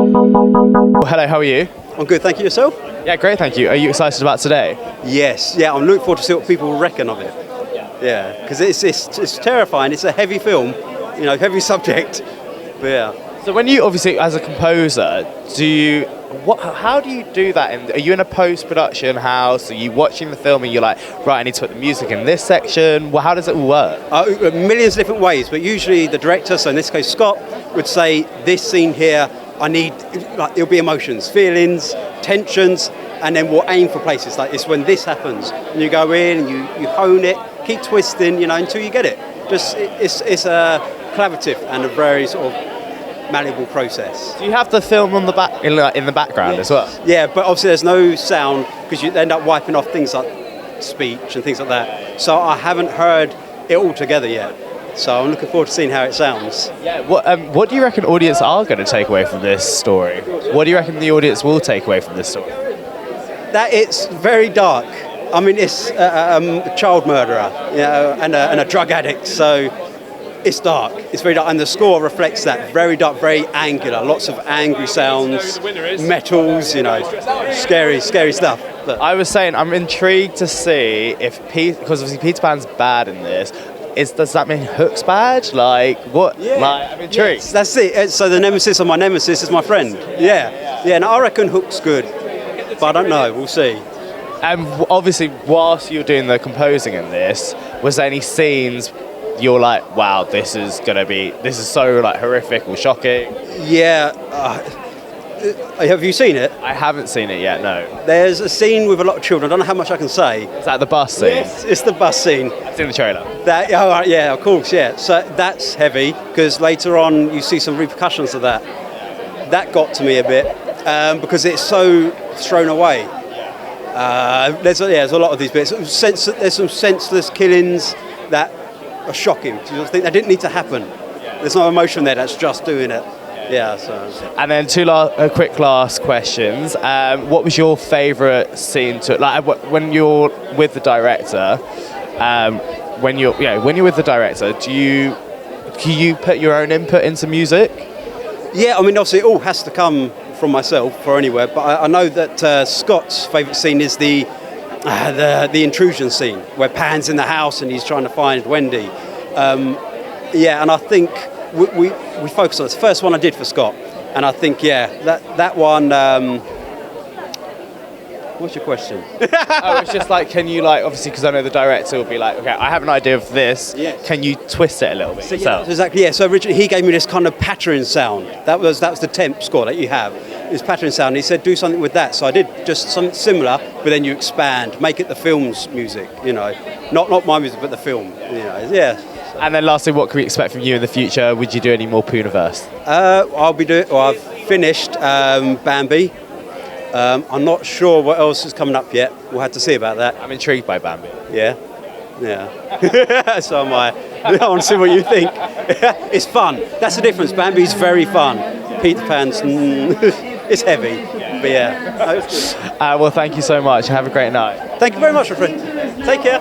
Well, hello, how are you? I'm good, thank you. Yourself? Yeah, great, thank you. Are you excited about today? Yes, yeah, I'm looking forward to see what people reckon of it. Yeah, because it's terrifying. It's a heavy film, you know, heavy subject. But yeah. So when you, obviously, as a composer, how do you do that? Are you in a post-production house? Are you watching the film and you're like, right, I need to put the music in this section? Well, how does it all work? Millions of different ways, but usually the director, so in this case Scott, would say, this scene here, I need, like, it'll be emotions, feelings, tensions, and then we'll aim for places like this. When this happens, and you go in and you hone it, keep twisting, you know, until you get it. It's a collaborative and a very sort of malleable process. Do you have the film on the back in the background as well? Yeah, but obviously there's no sound because you end up wiping off things like speech and things like that. So I haven't heard it all together yet. So I'm looking forward to seeing how it sounds. Yeah. What do you reckon audience are going to take away from this story? What do you reckon the audience will take away from this story? That it's very dark. I mean, it's a child murderer, you know, and a drug addict. So it's dark. It's very dark, and the score reflects that. Very dark, very angular. Lots of angry sounds, metals, you know, scary stuff. But I was saying I'm intrigued to see if because obviously Peter Pan's bad in this. Does that mean Hook's bad? Like, what? Yeah. Like, I'm intrigued. Yes, that's it. So the nemesis of my nemesis is my friend. Yeah. And I reckon Hook's good, but I don't know. We'll see. And obviously, whilst you're doing the composing in this, was there any scenes you're like, wow, this is so like horrific or shocking? Yeah. Have you seen it? I haven't seen it yet, no. There's a scene with a lot of children. I don't know how much I can say. Is that the bus scene? Yes, it's the bus scene. I've seen the trailer. Oh, right, yeah, of course, yeah. So that's heavy because later on you see some repercussions of that. That got to me a bit because it's so thrown away. There's a lot of these bits. There's some senseless killings that are shocking. You think that didn't need to happen. There's no emotion there. That's just doing it. Yeah. So. And then two quick last questions. What was your favourite scene when you're with the director? When you're with the director, do you put your own input into music? Yeah. I mean, obviously, it all has to come from myself or anywhere. But I know that Scott's favourite scene is the intrusion scene where Pan's in the house and he's trying to find Wendy. And I think we focus on it. It's the first one I did for Scott, and I think that one. What's your question? It's just like, can you obviously because I know the director will be like, okay, I have an idea of this. Yes. Can you twist it a little bit? Exactly. Yeah. So originally he gave me this kind of pattern sound. That was the temp score that you have. This pattern sound. And he said do something with that. So I did just something similar, but then you expand, make it the film's music. You know, not my music, but the film. You know. Yeah. And then lastly, what can we expect from you in the future? Would you do any more Pooniverse? I've finished Bambi. I'm not sure what else is coming up yet. We'll have to see about that. I'm intrigued by Bambi. Yeah. So am I. I want to see what you think. It's fun. That's the difference. Bambi's very fun. Peter Pan's, it's heavy. But yeah. Well, thank you so much. Have a great night. Thank you very much, my friend. Take care.